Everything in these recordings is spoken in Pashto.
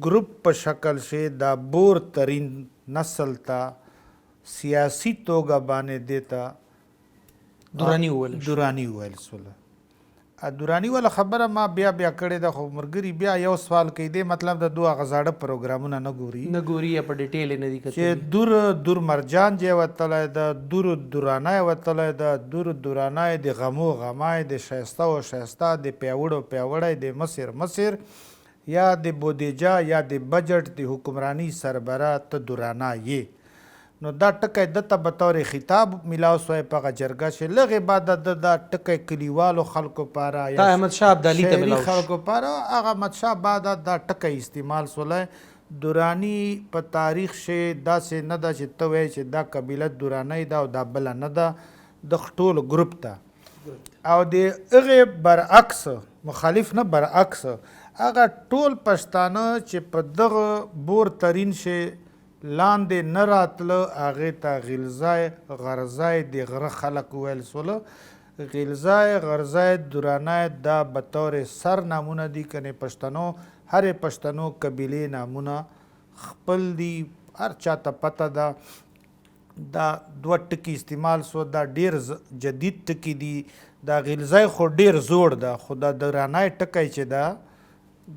ګروپ په شکل شي دا بور ترین نسل ته سیاسي توګه باندې دیته دورانی وویل سوله. دورانی والا خبره ما بیا کړې ده، خو مرګري بیا یو سوال کوي، دی مطلب د دوه غزاړه پروګرامونه نه ګوري یا په ډیټیل نه دي چې دور مرجان جې وتلی ده، دورانای وتلی ده، دورانای د غمو غمای، د ښایسته و ښایسته، د پیاوړو پیاوړی، د مصر یا د بودیجه یا د بجټ د حکمرانی سربراه ته دورانه یې. نو دا ټکی دته به طور خطاب میلاو سوی په هغه جرګه چې لږې بعد دا ټکی کلیوالو خلکو پاره یا احمدشاه ابدالي ته شهري خلکو پاره هغه احمدشاه بعد دا ټکی استعمال سولی. دورانی په تاریخ کې داسې نه ده چې ته وایې چې دا قبیله دورانی ده او دا بله نه ده، د ټول ګروپ ته. او د هغې برعکس مخالف نه برعکس هغه ټول پښتانه چې په دغه بور ترین شي لاندې نه راتله، هغې ته غلزای غرزای د غره خلک ویل سوله. غلزای غرزای دورانای دا به طور سر نامونه دي، کنې پښتنو هرې پښتنو قبیلې نامونه خپل دي، هر چاته پته ده. دا دوه ټکي استعمال سو، دا ډیر جدید ټکي دي. دا غلزای خو ډیر زوړ ده، خو دا دورانای ټکی چې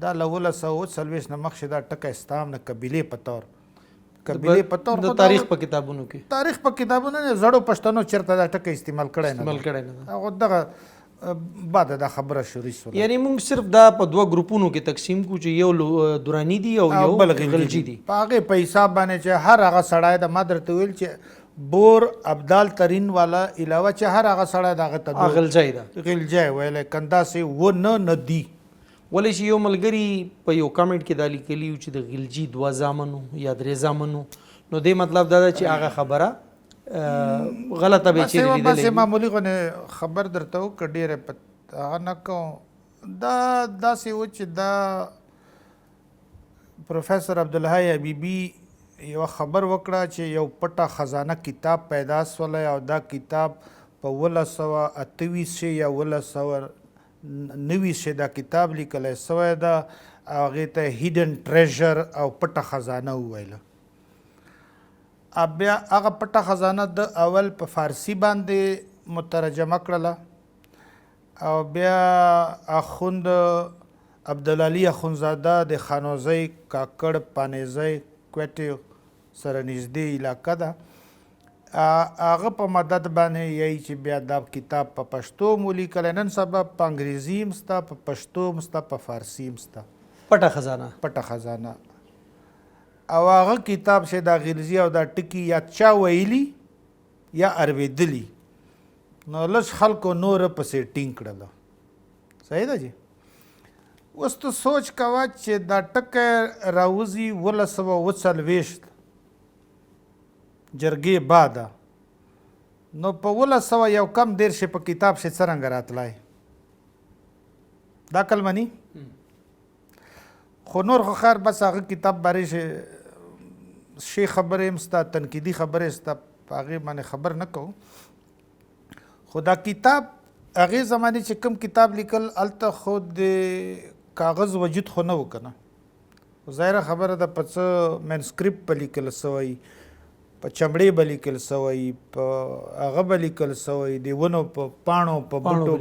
دا له 1940 نه مخکې دا ټکی ستا هم نه قبیلې په طور د تاریخ په کتابونو نه زړو پښتنو چېرته دا ټکی استعمال کړی نه، هغه دغه بعد دا خبره شروع شوه. یعنی موږ صرف دا په دوه ګروپونو کې تقسیم کړو چې یو دورانی دي او یو غلجي دي. په هغې په حساب باندې چې هر هغه سړی د ما درته ویل چې بور ابدال ترین والا علاوه چې هر هغه سړی د هغه ته غلجی ده غلجی ویلی کنداسې و نه دي. ولې چې یو ملګري په یو کمنټ کې دا لیکلي و چې د غلجي 2 زامنو یا 3 زامنو، نو دې مطلب دا ده چې هغه خبره غلطه به چیرې لیدلې. بس معمولي غونې خبر درته وکړه، ډېره هغه نه کوم. دا داسې و چې دا پروفیسر عبدالحی حبیبي یوه خبر وکړه چې یو پټه خزانه کتاب پیدا سولی، او دا کتاب په 1928 یا 1990 دا کتاب لیکلی سوی ده، هغې ته هیډن ټریژر او پټه خزانه وویله. بیا هغه پټه خزانه د اول په فارسي باندې مترجمه کړله، او بیا اخوند عبدالعلي اخوندزاده د خانوزۍ کاکړ پانیزۍ کوټې سره نږدې علاقه ده، هغه په مدد باندې یی چې بیا دا کتاب په پښتو مو لیکلی. نن سبا په انګریزي هم سته، په پښتو هم سته، په فارسي هم سته، پټه خزانه. او هغه کتاب چې دا غلزي او دا ټکي یا چا ویلي یا اورېدلي، نو لږ خلکو نور پسې ټینګ کړله. صحیح ده جی. اوس ته سوچ کوه چې دا ټکی راوځي 1940 جرګې بعده، نو په 1901 په کتاب شي څرنګه راتلی دا عقل مني. خو نور خو خیر بس هغه کتاب بارې شي خبرې هم سته، تنقیدي خبرې سته، په هغې باندې خبر نه کوو. خو دا کتاب هغې زمانې چې کوم کتاب لیکل هلته خو د کاغذ وجود خو نه و که نه، ظاهره خبره ده په څه مینسکریپټ په لیکل سوی، په چمړې به لیکل سوی، په هغه به لیکل سوی، د ونو په پاڼو، په بوټو،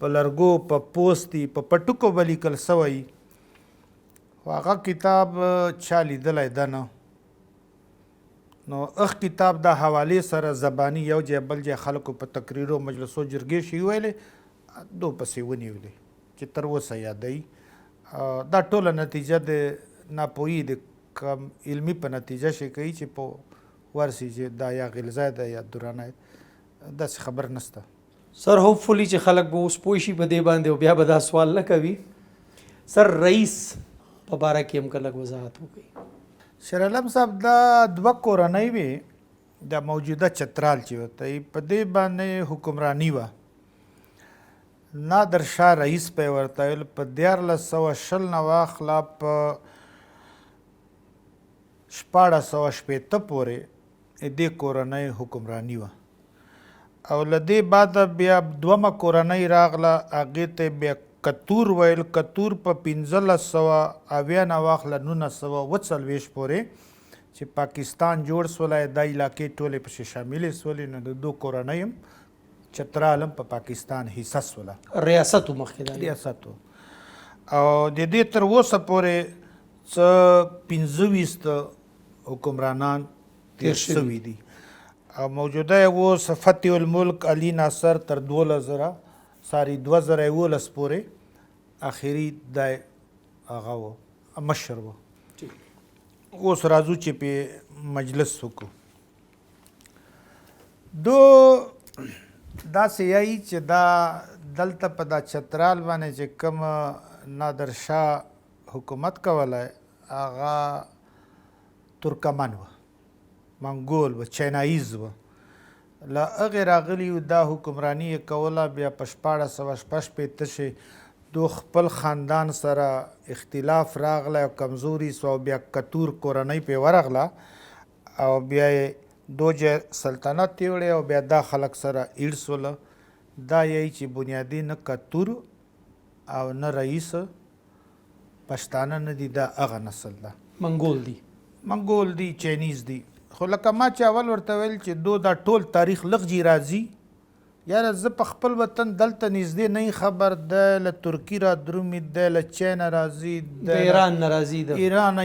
په لرګو، په پوستي، په پټکو به لیکل سوی. خو هغه کتاب چا لیدلی ده نه. نو اخ کتاب دا حوالې سره زباني یو ځای بل ځای خلکو په تقریرو مجلسو جرګې شي ویلې، دو پسې ونیولې چې تر اوسه یادوي. دا ټوله نتیجه د ناپوهي د کم علمي په نتیجه شي کوي چې په ورسي چې دا یا غلزای ده یا دورانای، داسې خبر نسته. سر هوپفولي چې خلک به اوس پوه شي په دې باندې او بیا به دا سوال نه کوي. سر رئیس په باره کې هم که لږ وضاحت وکړي. شیر علم صاحب دا 2 کورنۍ وې، د موجوده چترال چې ورته په دې باندې حکمراني وه. نادر شاه رئیس په یې ورته ویل. په 1420 نه واخله په 1460 پورې دې کورنۍ حکمراني وه. او له دې بعده بیا 2مه کورنۍ راغله، هغې ته بیا کتور ویل. کتور په 1590 واخله 1940 پورې چې پاکستان جوړ سولی دا علاقې ټولې پسې شاملې سولې نو د دو کورنۍ هم چترال هم په پاکستان حصه سوله ریاست مخکې دا ریاست او د دې تر اوسه پورې څه 25 حکمرانان تیر شوي دي او موجوده اوس فتح الملک علي ناصر تر 2011 پورې اخري د هغه و مشر و. اوس راځو چې په مجلس وکړو. دو داسې یایي چې دا دلته په دا چترال باندې چې کوم نادر شاه حکومت کولی هغه ترکمن و، منګول و، چیناییز و. له هغې راغلي دا حکمراني یې کوله. بیا په 1466 دو خپل خاندان سره اختلاف راغلی او کمزوري سو. بیا کتور کورنۍ پې ورغله او بیا یې دو سلطنت یې وړی او بیا دا خلک سره ایډ سوله. دا یایي چې بنیادي نه کتور او نه رئیس پښتانه نه دي، دا هغه نسل ده، منګول دي، چینیز دي. خو لکه ما چې اول ورته ویل چې دو دا ټول تاریخ لغجي راځي. یاره زه په خپل وطن دلته نږدې نه خبر، دی له ترکي را درومي، دی له چین راځي، د ایران نه راځي، د ایران نه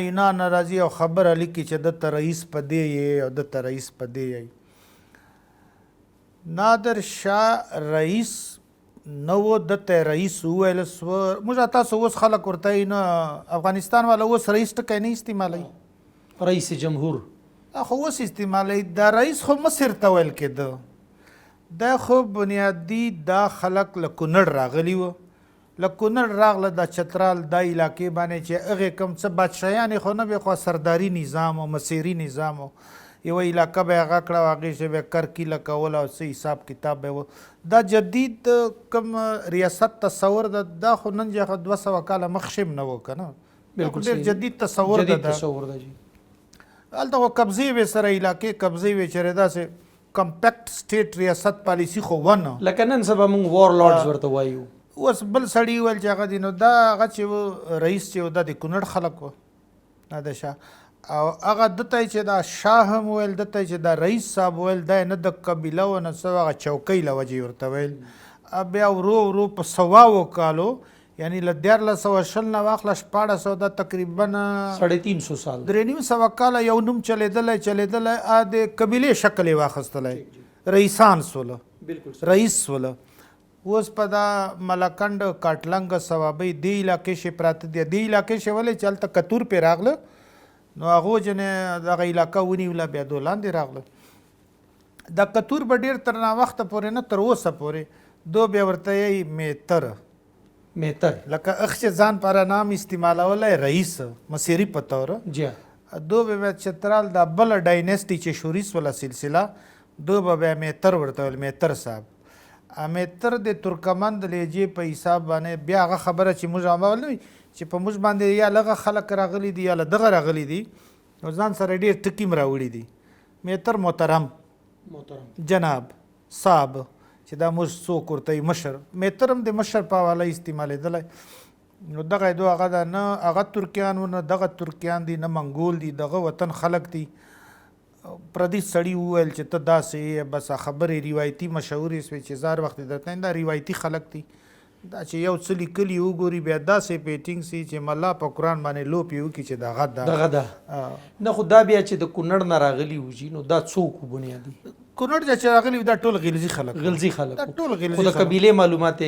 راځي او خبره لیکي چې دته رئیس په دې یې او دته رئیس په دې یې. نادر شاه رئیس نه و، دته رئیس وویل سو. موږ تاسو اوس خلک ورته نه افغانستان والا اوس رئیس ټکی نه استعمالوي، رئیس جمهور خو اوس استعمالوي. دا رئیس خو مصر ته ویل کېده. دا خو بنیادي دا خلک له کونړ راغلي وو، له کونړ راغله د چترال دا علاقې باندې چې هغې کوم څه بادشاهیانې خو نه وې، خو سرداري نظام او مسیري نظام و. یوه علاقه به یې هغه کړه او هغې چې به یې کرکیله کوله او څه حساب کتاب به و. دا جدید کوم ریاست تصور ده، دا خو نن چې 200 کاله مخکې هم نه و که نه، ډېر جدید تصور ده. هلته خو قبضې وې سره علاقې قبضې وې چې داسې کمپیکټ سټیټ ریاست پالیسي خو ونه، لکه نن سبا موږ وار لارډز ورته وایو. اوس بل سړي ویل چې هغه دي نو دا هغه چې و رئیس چې و دا د کونړ خلک و، نادر شاه. او هغه دته چې دا شاه هم ویل، دته چې دا رئیس صاحب ویل، دا نه د قبیله و نه څه، هغه چوکۍ له وجې ورته ویل. بیا ورو ورو په 100 کالو یعنی له 1420 نه واخله 1400 دا تقریبا 350 سال 350 کاله یو نوم چلیدلی د قبیلې شکل یې واخیستلی، رئیسان سوله، رئیس سوله. اوس په دا ملکنډ کاټلنګ صوابۍ دې علاقې شي پراته دي. دې علاقې شي ولې چې هلته کتور پې راغله نو هغو جنې دغه علاقه ونیوله، بیا دو لاندې راغله. دا کتور به ډېر تر ناوخته پورې نه، تر اوسه پورې دو بیا ورته یې میتر لکه اخ چې ځان پاره نام استعمالولی رئیس مسیري په طور. دو به بیا چترال دا بله ډاینسټي چې شوري سوله سلسله، دو به بیا میتر ورته ویل، میتر صاحب. میتر د ترکمن د لهجې په حساب باندې بیا هغه خبره چې موږ عمل نه وي چې په موږ باندې یا لغه خلک راغلي دي یا له دغه راغلي دي نو ځان سره ډېر ټکي م راوړي دي. میتر محترم جناب صاحب چې دا موږ څوک ورته مشر، میتر هم د مشر په حواله استعمالېدلی. نو دغه دو هغه ده، نه هغه ترکیان و نه دغه ترکیان دي، نه منګول دي، دغه وطن خلک دي. پردي سړي وویل چې ته داسې بس خبرې روایتي مشهورې سوې چې زار وخت درته دا روایتي خلک دي. دا چې یو څه لیکلي وګوري بیا داسې پیټینګ سي چې ملا په قرآن باندې لوپ یې وکړي چې دغه ده. نه خو دا بیا چې د کونړ نه راغلي وو جي، نو دا څوک وو بنیادي؟ کونړ چې راغلي دا ټول غلزي خلک، دا ټول غلزي خو د قبیلې معلومات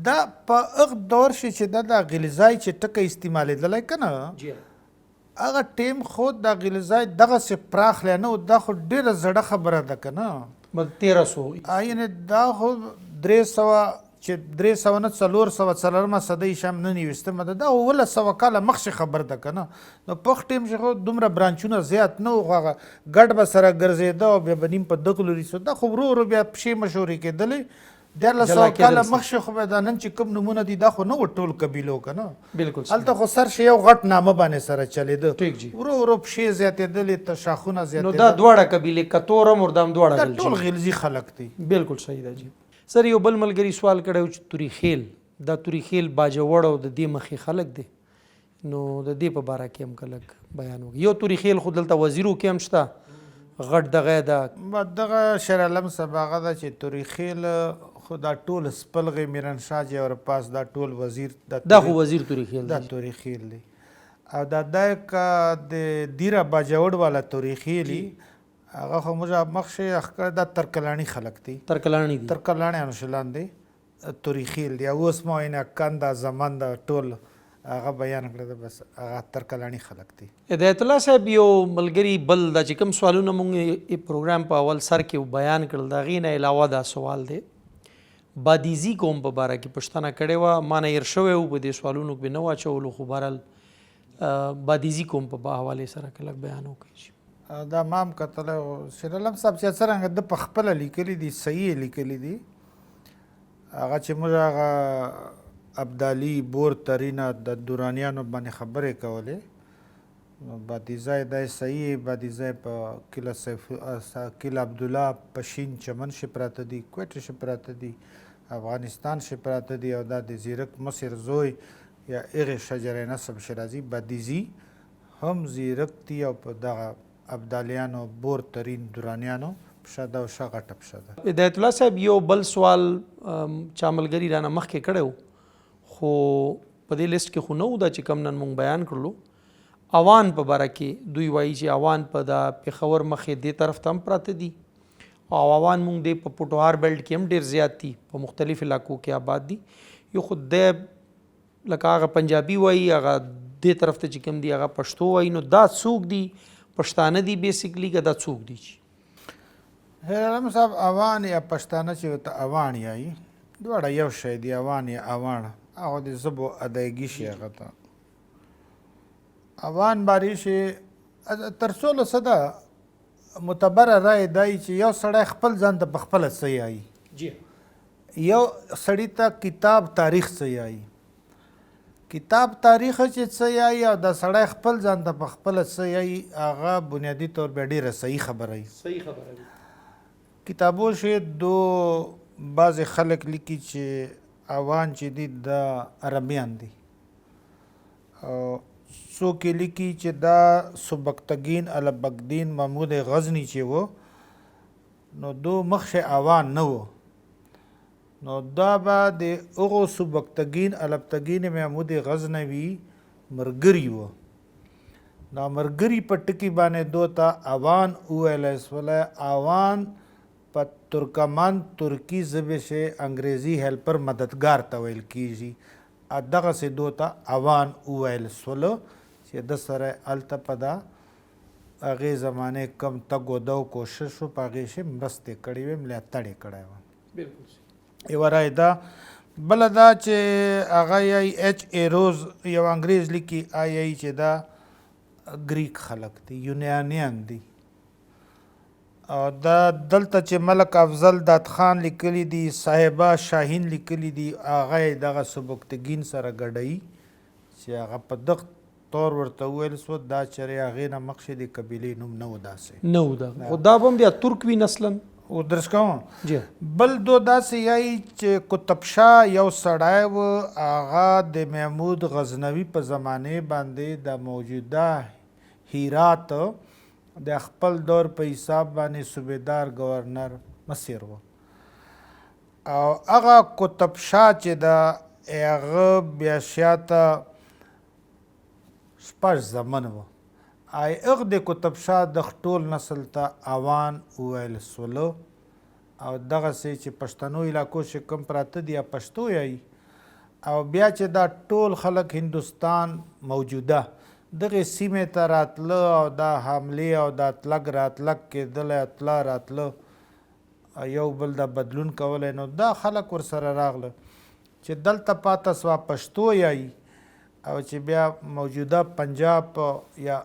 دا په هغه دور شي چې دا غلزای چې ټکی استعمالېدلی که نه، هغه ټیم خو دا غلزای دغسې پراخ لی نه و. دا خو ډېره زړه خبره ده که نه، 1300 یعنې دا خو 300 چې 300 نه 400 صدۍ شم نه نیویستمه ده، دا 1900 کاله مخکې خبر ده که نه. نو پخ ټیم چې خو دومره برانچونه زیات نه و، خو هغه ګډ به سره ګرځېده او بیا به نیم په دغلو ریسو. دا خو ورو ورو بیا پښې مشهورې کېدلې. 1400 کاله مخکې خو به دا نن چې کوم نومونه دي دا خو نه و ټول قبیلو که نه، هلته خو سر شي یو غټ نامه باندې سره چلېده. ورو ورو پښې زیاتېدلې، ته شاخونه زیاتېدل. نو دا دواړه قبیلې کتور هم وردا هم دا دواړه ټول غلزي خلک دي. بالکل صحیح ده جی. سر یو بل ملګري سوال کړی و چې توري خیل دا توري خیل باجوړ او د دې مخې خلک دی نو د دې په باره کې هم کلک بیان وکړي. یو توري خیل خو دلته وزیرو کې هم شته غټ دغه ده دغه شیر علم صاحب هغه ده چې توري خیل خو دا ټول سپلغې میرن شاه چې ور پاس دا ټول وزیر دا خو وزیر توري خیل دا توري خیل دی او دا د دیره باجوړ والا توري خیلی هغه خو موږ مخشه اخکر دا ترکلانی خلق دی ترکلانی انشلان دی توري خیل دی اوس مو نه کنده زمان دا ټول هغه بیان کړی بس هغه ترکلانی خلق دی. هدایت الله صاحب یو ملګری بل د چې کوم سوالونه مونږ پروګرام په اول سر کې بیان کړل دا غي نه علاوه دا سوال دی بادیزی قوم په باره کې پښتنه کړې و ما نه ير شوی و په دې سوالونو کې نو اچولو خو بهرال بادیزی قوم په حواله سره کله بیان وکړي. دا مام کتل شیر علم صاحب چې څنګه د پخپل لیکلي دي صحیح لیکلي دي هغه چې موږ هغه ابدالي بور ترینه د دورانیانو باندې خبرې کولې بادیزای دا صحیح بادیزای په کله سیف کله عبدالله پشین چمن شي پراته دي کوټه شي پراته دي افغانستان شي پراته دي او دا د زیرک مصر زوی یا اغه شجره نسب شرازی بادیزی هم زیرک دی او په دغه ابدالیانو بور ترین دورانیانو پښه او شغټ پښه. هدایت الله صاحب یو بل سوال چا ملګری رانه مخکې کړو خو په دې لیست کې خو نو دا چې کم نن مونږ بیان کړلو اوان په باره کې دوی وایي چې اوان په د پېښور مخې دې طرف ته هم پراته دي او اوان مونږ د په پټوهار بیلټ کې هم ډېر زیات دي په مختلف علاقو کې آباد دي یو خو د لکه هغه پنجابي وایي هغه دې طرف ته چې کوم دي هغه پښتو وایي نو دا څوک دي پښتانه دي بیسیکلی که دا څوک دي چې هرم صاحب اوان یا پښتانه چې ته اوان یای دواړه یو شی دی اوان یا اوان هغه د زبو ادایګي شي هغه ته اوان باری شي تر څو صدا معتبر رائے دی چې یو سړی خپل ځان ته بخپل صحیح آئی جی یو سړی ته کتاب تاریخ صحیح آئی کتاب تاریخ چې صحیح آئی او د سړی خپل ځان ته بخپل صحیح آئی هغه بنیادی طور په ډیره صحیح خبره ای کتابو شي دو بعض خلک لیکي چې اوان چې دي د عربیان دي او څوک لیکي چې دا سبکتګین البغدین محمود غزنی چې و نو دو مخشه اوان نه و نو دا به د هغو سبکتګین البغدین محمود غزنوي مرګري و نو مرګري په ټکی باندې دو ته اوان وویلی سولی اوان په ترکمان ترکی ژبې شه انګریزي هیلپر مددگار ته ویل کیږي دغسې دو ته اوان وویل سولو چې د سره هلته په دا هغې زمانې کم تګ و دو کوشش و په هغې شه مرستې کړې وې ملاتړ یې کړی و یوه رایې ده بله دا چې هغه یی ایچ ای روز یو انګریز لیکي یی چې دا ګریک خلق دي یونانیان دي او دا دلته چې ملک افضل داد خان لیکلی دي صاحبه شاهین لیکلی دي هغه دغه سبکتګین سره ګډوي چې هغه په دغه طور ورته وویل سو دا چرې هغې نه مخکې د قبیلې نوم نه و داسې نه و دغه خو دا به هم بیا ترک وي نسلا و درس کوم بل دو داسې یایي چې قطب شاه یو سړی و هغه د محمود غزنوي په زمانې باندې د موجوده هیرات د خپل دور په حساب باندې صوبیدار گورنر مصر و او هغه قطب شاه چې د هغه بیا شاته شپږ زمن و هغه د قطب شاه د ټول نسل ته اوان وویل سولو او دغسې چې پښتنو علاقو چې کوم پراته دي یا پښتو یایي او بیا چې دا ټول خلک هندوستان موجوده دغه سیمې ته راتله او دا حملې او دا تلګ راتلګ کېدلی اتله راتله یو بل د بدلون کولی نو دا خلک ورسره راغله چې دلته پاته سوه پښتو یایي او چې بیا موجوده پنجاب یا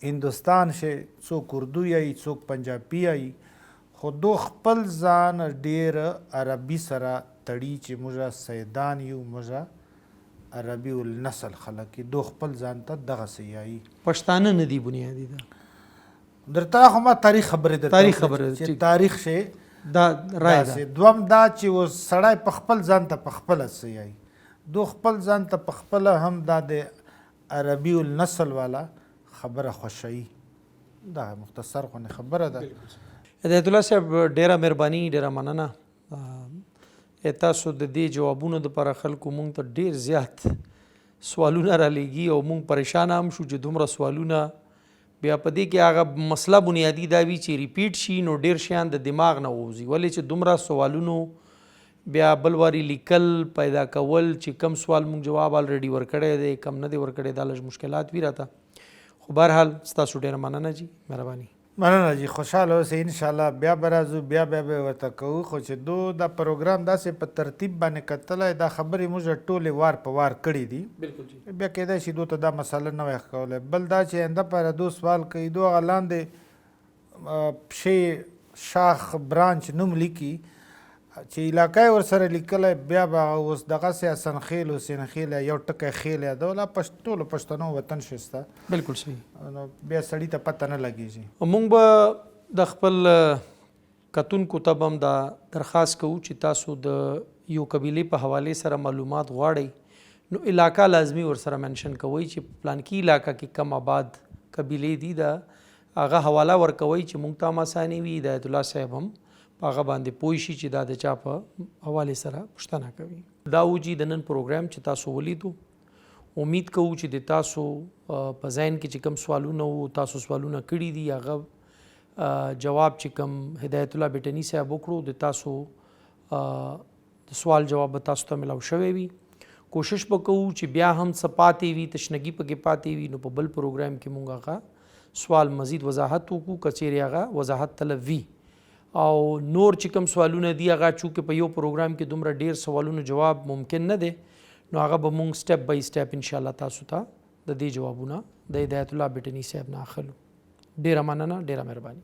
هندوستان شي څوک اردو یایي څوک پنجابي یایي خو دو خپل ځان ډېر عربي سره تړي چې موږ سیدان یو موږ عربي النسل خلک دو خپل ځان ته دغسې یایي پښتانه نه دي بنیادي ده درته خو ما تاریخ خبرې تاریخ خبرې چې تاریخ شي دا رایه ده دوم دا چې اوس سړی په خپل ځان ته په خپله څه یایي دو خپل ځان ته په خپله هم دا د عربي النسل والا خبره خوښوي. دا مختصر غونې خبره ده. هدایت الله صاحب ډیره مهرباني، ډیره مننه. تاسو د دې جوابونو دپاره خلکو مونږ ته ډیر زیات سوالونه را لیږي او مونږ پریشانه هم شو چې دومره سوالونه بیا په دې کې هغه مسله بنیادي دا وي چې ریپیټ شي نو ډیر شیان د دماغ نه ووځي. ولې چې دومره سوالونو بیا بل واري لیکل پیدا کول چې کم سوال مونږ جواب الریډي ورکړی دی کم نه دی ورکړی دا لږ مشکلات وي راته. خو بهرحال ستاسو ډیره مننه جی، مهرباني. مننه جی، خوشحاله اوسئ. انشاءالله بیا به راځو، بیا به ورته کوو. خو چې دو دا پروګرام داسې په ترتیب باندې کتلی دا خبرې موږ ټولې وار په وار کړي دي. بالکل جی. بیا کیدای شي دو ته دا مسله نه وای ښکولی. بل دا چې آینده پاره دو سوال کوي، دو هغه لاندې پښې شاخ برانچ نوم لیکي چې علاقه ورسره لیکلی، بیا به هغه اوس دغسې اسنخیل او سینخیل یو ټکی خیل یادوله. ټولو پښتنو وطن شسته. بالکل صحیح. نو بیا سړي ته پته نه لګېږي. مونږ به د خپل کتونکو ته به هم دا درخواست کوو چې تاسو د یو قبیلې په حوالې سره معلومات غواړئ نو علاقه لازمي ورسره منشن کوئ چې پلانکي علاقه کې کم آباد قبیلې دي، د هغه حواله ورکوئ چې مونږ ته هم اساني وي. هدایت الله صاحب هم په هغه باندې پوه شي چې دا د چا په حوالې سره پوښتنه کوي. دا و چې د نن پروګرام چې تاسو ولیدو، امید کوو چې د تاسو په ذهن کې چې کوم سوالونه وو تاسو سوالونه کړي دي هغه جواب چې کوم هدایت الله بیټني صاحب وکړو د تاسو د سوال جواب به تاسو ته ملاو شوی وي. کوشش به کوو چې بیا هم څه پاتې وي تشنګي پکې پاتې وي نو په بل پروګرام کې مونږ هغه سوال مزید وضاحت وکړو کچېرې هغه وضاحت طلب وي. او نور چې کوم سوالونه دي هغه چونکې په یو پروګرام کې دومره ډیر سوالونو جواب ممکن نه دی نو هغه به مونږ سټپ بای سټپ انشاءالله تاسو ته د دې جوابونه د هدایت الله بیټني صاحب نه اخلو. ډیره مننه، ډیره مهرباني.